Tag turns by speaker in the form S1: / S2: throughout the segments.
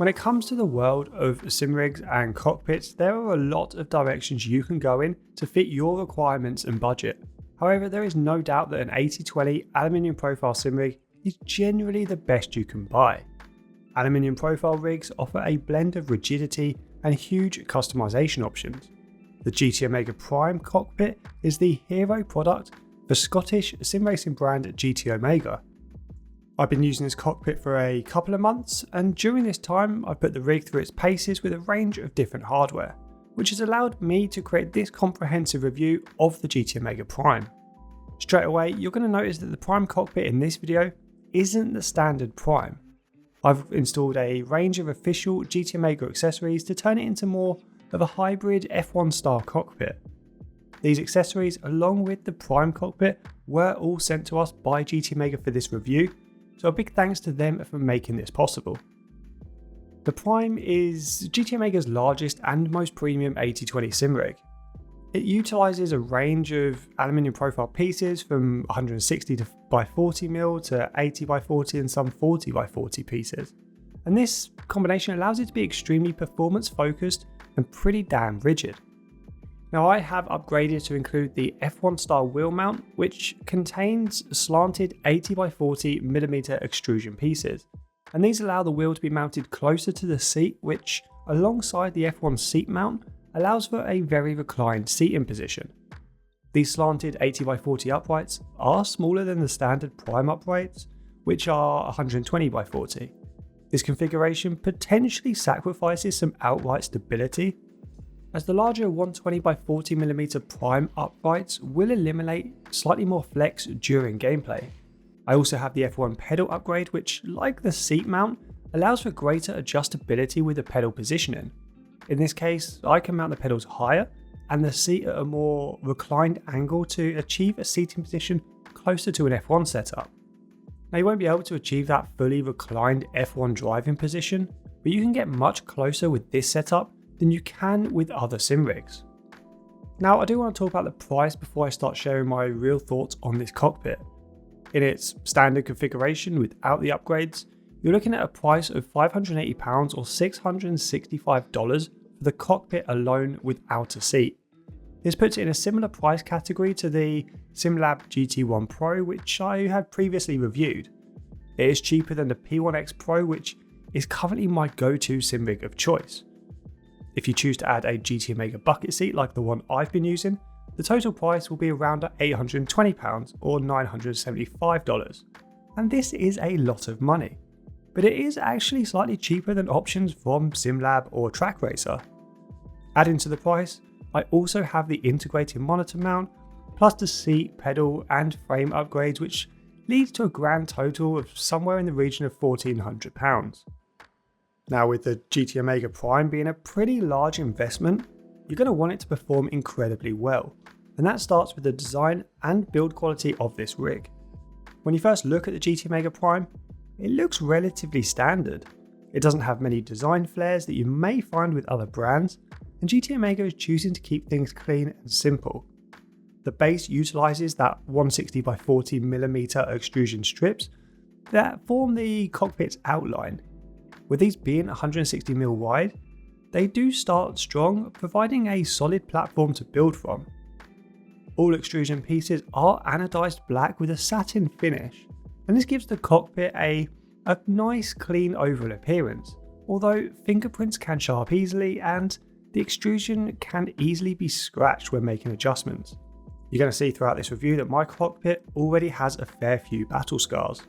S1: When it comes to the world of sim rigs and cockpits, there are a lot of directions you can go in to fit your requirements and budget. However, there is no doubt that an 80/20 aluminium profile sim rig is generally the best you can buy. Aluminium profile rigs offer a blend of rigidity and huge customization options. The GT Omega Prime cockpit is the hero product for Scottish sim racing brand GT Omega. I've been using this cockpit for a couple of months, and during this time I've put the rig through its paces with a range of different hardware, which has allowed me to create this comprehensive review of the GT Omega Prime. Straight away, you're going to notice that the Prime cockpit in this video isn't the standard Prime. I've installed a range of official GT Omega accessories to turn it into more of a hybrid F1 style cockpit. These accessories, along with the Prime cockpit, were all sent to us by GT Omega for this review, so a big thanks to them for making this possible. The Prime is GT Omega's largest and most premium 80/20 sim rig. It utilises a range of aluminium profile pieces from 160x40mm to 80x40 and some 40x40 pieces. And this combination allows it to be extremely performance focused and pretty damn rigid. Now I have upgraded to include the F1 style wheel mount, which contains slanted 80x40mm extrusion pieces. And these allow the wheel to be mounted closer to the seat, which alongside the F1 seat mount allows for a very reclined seating position. These slanted 80x40 uprights are smaller than the standard Prime uprights, which are 120x40. This configuration potentially sacrifices some outright stability, as the larger 120x40mm Prime uprights will eliminate slightly more flex during gameplay. I also have the F1 pedal upgrade, which, like the seat mount, allows for greater adjustability with the pedal positioning. In this case, I can mount the pedals higher and the seat at a more reclined angle to achieve a seating position closer to an F1 setup. Now you won't be able to achieve that fully reclined F1 driving position, but you can get much closer with this setup than you can with other sim rigs. Now I do want to talk about the price before I start sharing my real thoughts on this cockpit. In its standard configuration without the upgrades, you're looking at a price of £580 or $665 for the cockpit alone without a seat. This puts it in a similar price category to the SimLab GT1 Pro, which I had previously reviewed. It is cheaper than the P1X Pro, which is currently my go-to sim rig of choice. If you choose to add a GT Omega bucket seat like the one I've been using, the total price will be around £820 or $975. And this is a lot of money, but it is actually slightly cheaper than options from SimLab or Track Racer. Adding to the price, I also have the integrated monitor mount, plus the seat, pedal and frame upgrades, which leads to a grand total of somewhere in the region of £1,400. Now with the GT Omega Prime being a pretty large investment, you're going to want it to perform incredibly well, and that starts with the design and build quality of this rig. When you first look at the GT Omega Prime, it looks relatively standard. It doesn't have many design flares that you may find with other brands, and GT Omega is choosing to keep things clean and simple. The base utilises that 160x40mm extrusion strips that form the cockpit's outline. With these being 160mm wide, they do start strong, providing a solid platform to build from. All extrusion pieces are anodized black with a satin finish, and this gives the cockpit a nice clean overall appearance, although fingerprints can show up easily and the extrusion can easily be scratched when making adjustments. You're going to see throughout this review that my cockpit already has a fair few battle scars.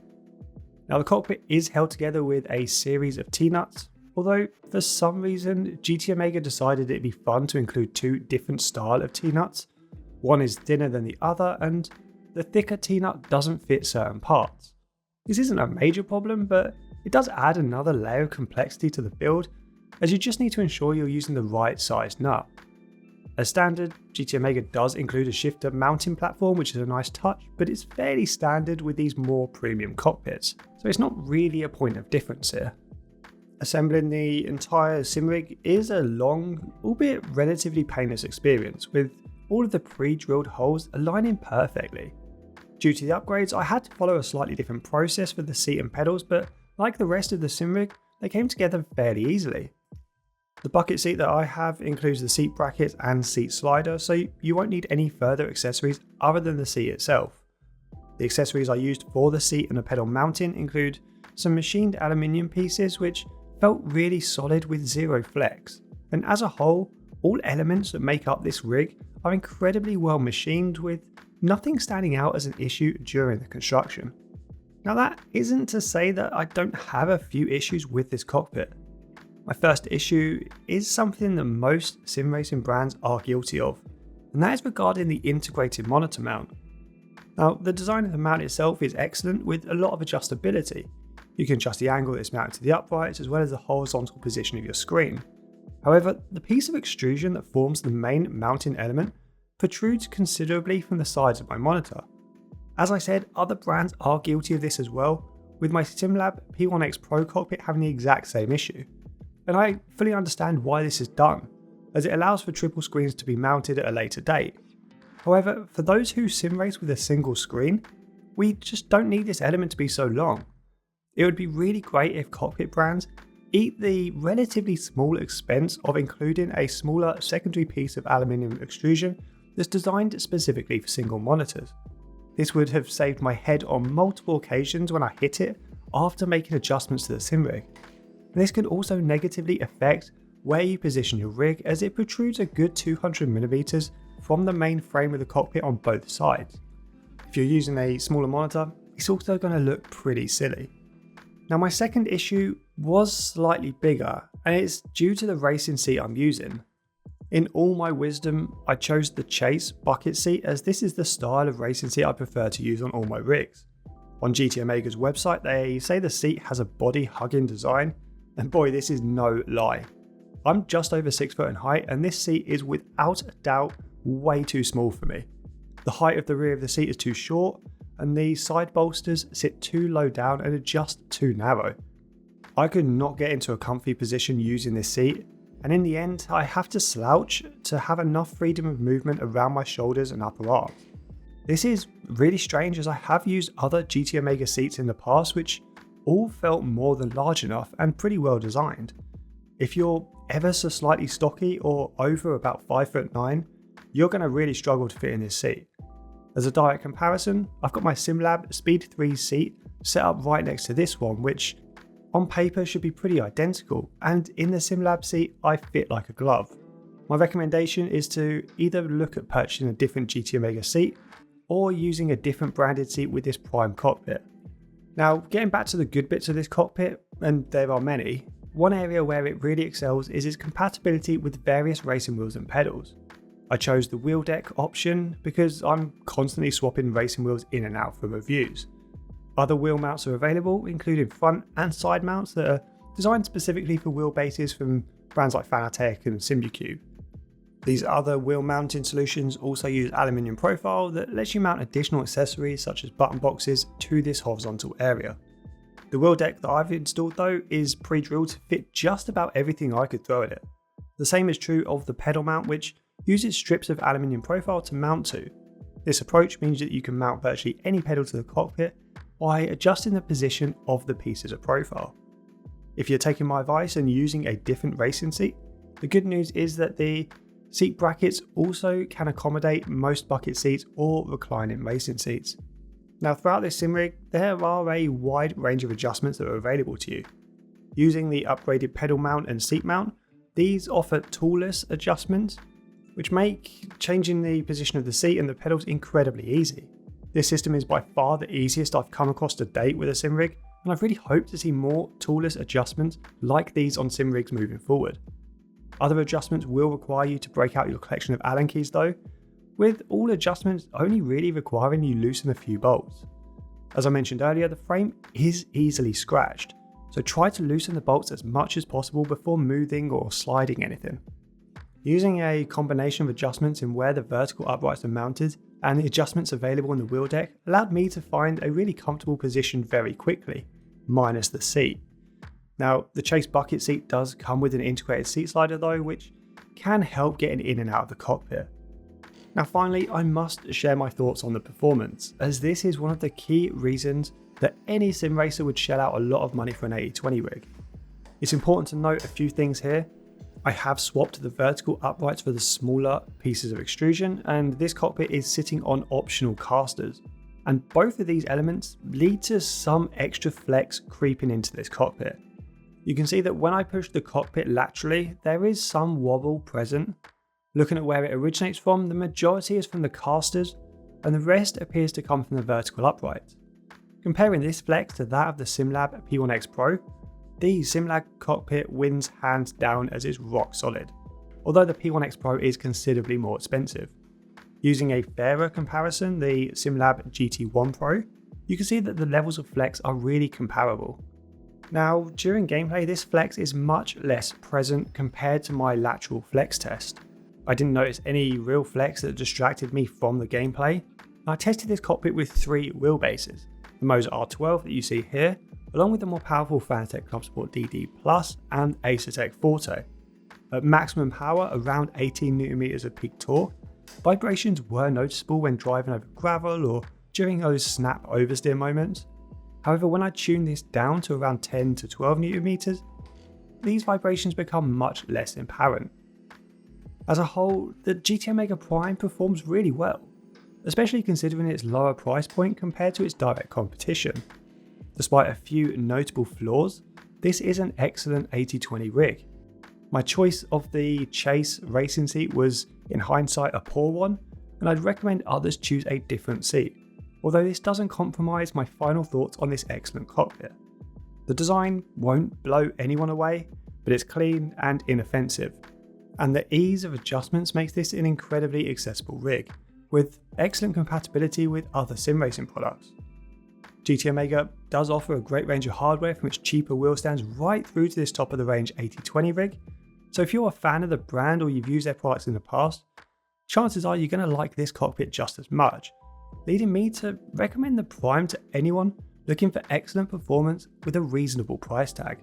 S1: Now the cockpit is held together with a series of T-nuts, although for some reason GT Omega decided it'd be fun to include two different styles of T-nuts. One is thinner than the other, and the thicker T-nut doesn't fit certain parts. This isn't a major problem, but it does add another layer of complexity to the build, as you just need to ensure you're using the right size nut. As standard, GT Omega does include a shifter mounting platform, which is a nice touch, but it's fairly standard with these more premium cockpits, so it's not really a point of difference here. Assembling the entire sim rig is a long, albeit relatively painless experience, with all of the pre-drilled holes aligning perfectly. Due to the upgrades, I had to follow a slightly different process for the seat and pedals, but like the rest of the sim rig, they came together fairly easily. The bucket seat that I have includes the seat brackets and seat slider, so you won't need any further accessories other than the seat itself. The accessories I used for the seat and the pedal mounting include some machined aluminium pieces which felt really solid with zero flex, and as a whole, all elements that make up this rig are incredibly well machined with nothing standing out as an issue during the construction. Now that isn't to say that I don't have a few issues with this cockpit. My first issue is something that most sim racing brands are guilty of, and that is regarding the integrated monitor mount. Now, the design of the mount itself is excellent with a lot of adjustability. You can adjust the angle that it's mounted to the uprights as well as the horizontal position of your screen. However, the piece of extrusion that forms the main mounting element protrudes considerably from the sides of my monitor. As I said, other brands are guilty of this as well, with my SimLab P1X Pro cockpit having the exact same issue. And I fully understand why this is done, as it allows for triple screens to be mounted at a later date. However, for those who sim race with a single screen, we just don't need this element to be so long. It would be really great if cockpit brands eat the relatively small expense of including a smaller secondary piece of aluminium extrusion that's designed specifically for single monitors. This would have saved my head on multiple occasions when I hit it after making adjustments to the sim rig. This could also negatively affect where you position your rig, as it protrudes a good 200mm from the main frame of the cockpit on both sides. If you're using a smaller monitor, it's also going to look pretty silly. Now my second issue was slightly bigger, and it's due to the racing seat I'm using. In all my wisdom, I chose the Chase bucket seat as this is the style of racing seat I prefer to use on all my rigs. On GT Omega's website, they say the seat has a body hugging design, and boy, this is no lie. I'm just over 6 foot in height, and this seat is without a doubt way too small for me. The height of the rear of the seat is too short, and the side bolsters sit too low down and are just too narrow. I could not get into a comfy position using this seat, and in the end I have to slouch to have enough freedom of movement around my shoulders and upper arms. This is really strange, as I have used other GT Omega seats in the past which all felt more than large enough and pretty well designed. If you're ever so slightly stocky or over about 5'9", you're going to really struggle to fit in this seat. As a direct comparison, I've got my SimLab Speed 3 seat set up right next to this one, which on paper should be pretty identical, and in the SimLab seat I fit like a glove. My recommendation is to either look at purchasing a different GT Omega seat or using a different branded seat with this prime cockpit. Now, getting back to the good bits of this cockpit, and there are many, one area where it really excels is its compatibility with various racing wheels and pedals. I chose the wheel deck option because I'm constantly swapping racing wheels in and out for reviews. Other wheel mounts are available, including front and side mounts that are designed specifically for wheelbases from brands like Fanatec and Simucube. These other wheel mounting solutions also use aluminium profile that lets you mount additional accessories such as button boxes to this horizontal area. The wheel deck that I've installed though is pre-drilled to fit just about everything I could throw at it. The same is true of the pedal mount, which uses strips of aluminium profile to mount to. This approach means that you can mount virtually any pedal to the cockpit by adjusting the position of the pieces of profile. If you're taking my advice and using a different racing seat, the good news is that the seat brackets also can accommodate most bucket seats or reclining racing seats. Now throughout this sim rig, there are a wide range of adjustments that are available to you. Using the upgraded pedal mount and seat mount, these offer toolless adjustments, which make changing the position of the seat and the pedals incredibly easy. This system is by far the easiest I've come across to date with a sim rig, and I've really hoped to see more toolless adjustments like these on sim rigs moving forward. Other adjustments will require you to break out your collection of Allen keys though, with all adjustments only really requiring you loosen a few bolts. As I mentioned earlier, the frame is easily scratched, so try to loosen the bolts as much as possible before moving or sliding anything. Using a combination of adjustments in where the vertical uprights are mounted and the adjustments available in the wheel deck allowed me to find a really comfortable position very quickly, minus the seat. Now, the Chase bucket seat does come with an integrated seat slider though, which can help getting in and out of the cockpit. Now finally, I must share my thoughts on the performance, as this is one of the key reasons that any sim racer would shell out a lot of money for an 80/20 rig. It's important to note a few things here. I have swapped the vertical uprights for the smaller pieces of extrusion, and this cockpit is sitting on optional casters. And both of these elements lead to some extra flex creeping into this cockpit. You can see that when I push the cockpit laterally, there is some wobble present. Looking at where it originates from, the majority is from the casters, and the rest appears to come from the vertical uprights. Comparing this flex to that of the SimLab P1X Pro, the SimLab cockpit wins hands down as it's rock solid, although the P1X Pro is considerably more expensive. Using a fairer comparison, the SimLab GT1 Pro, you can see that the levels of flex are really comparable. Now, during gameplay, this flex is much less present compared to my lateral flex test. I didn't notice any real flex that distracted me from the gameplay. I tested this cockpit with 3 wheelbases, the MOZA R12 that you see here, along with the more powerful Fanatec Club Sport DD Plus and Acertec Forte. At maximum power, around 18Nm of peak torque, vibrations were noticeable when driving over gravel or during those snap oversteer moments. However, when I tune this down to around 10 to 12Nm, these vibrations become much less apparent. As a whole, the GT Omega Prime performs really well, especially considering its lower price point compared to its direct competition. Despite a few notable flaws, this is an excellent 80/20 rig. My choice of the Chase racing seat was, in hindsight, a poor one, and I'd recommend others choose a different seat, although this doesn't compromise my final thoughts on this excellent cockpit. The design won't blow anyone away, but it's clean and inoffensive, and the ease of adjustments makes this an incredibly accessible rig, with excellent compatibility with other sim racing products. GT Omega does offer a great range of hardware from its cheaper wheel stands right through to this top of the range 80/20 rig, so if you're a fan of the brand or you've used their products in the past, chances are you're going to like this cockpit just as much, leading me to recommend the Prime to anyone looking for excellent performance with a reasonable price tag.